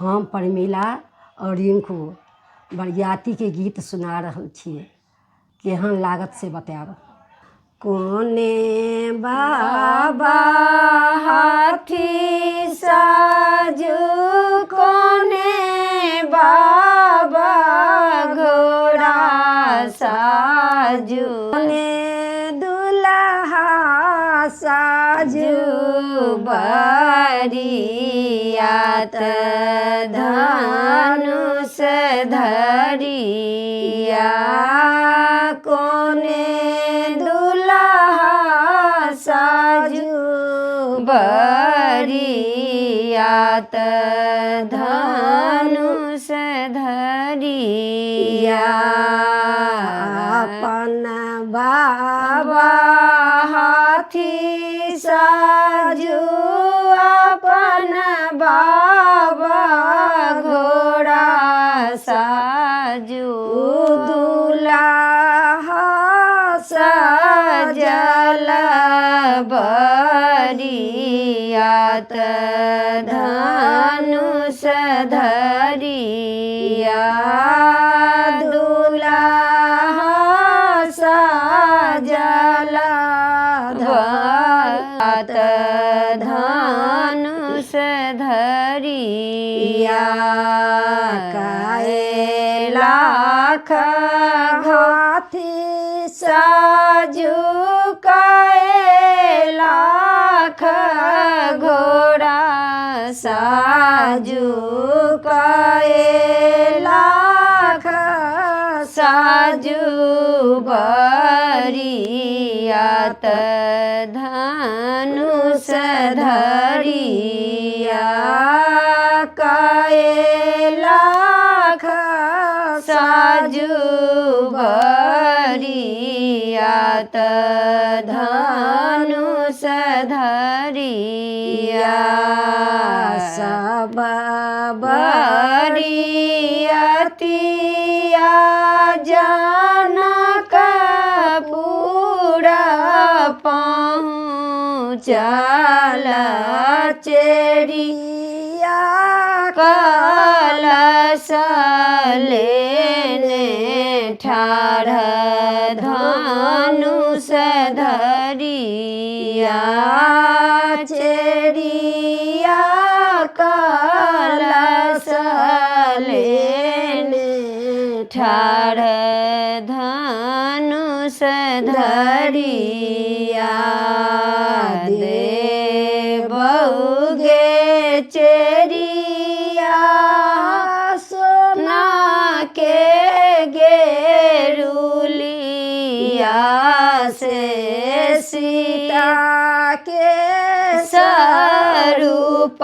हम प्रमिला और रिंकू बरियाती के गीत सुना रहल छियै। केहन लागत से बताब। कोने बाबा हाथी साजू, कोने बाबा घोड़ा साजू, कोने दुल्हा साजू, बरियात धनुष धरिया, कोने दुल्हा साजू, बरियात धनुष धरिया। अपन बाबा हाथी साजू, अपन बाबा घोड़ा साजू, दुल्हा सजल बरियात धनुष धरिया, दुल्हा सजल बरियात धनुष धरिया। काए लाख हाथी साजू, काए लाख घोड़ा साजू, काए लाख साजू, बरियात धनुष धरिया, काए लाख साजू, बरियात धनुष धरिया। सब बरियतिया जनकपुर पहुँचल, चेरिया कलश लेने ठाढ़, धनुष धरिया, चेरिया कलश लेने ठाढ़, धनुष धरिया। देबौगे चेरिया सोना के गेरुलिया से, सीता के स्वरूप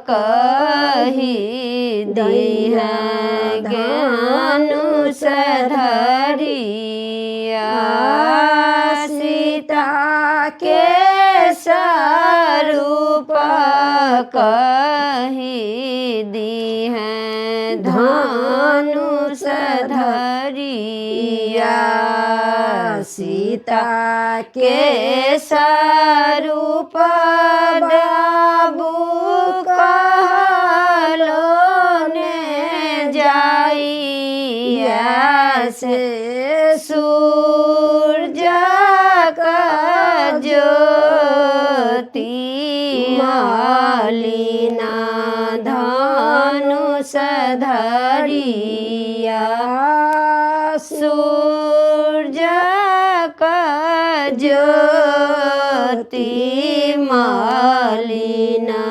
कही दिया, धनुष धरिया, सीता के स्वरूप कही दी है, धनुष धरिया। सीता के स्वरूप बाबू कहलो ने जाइया से, सूरज का ज्योति मालिना, धनुष धरिया, सूरज का ज्योति मालिना,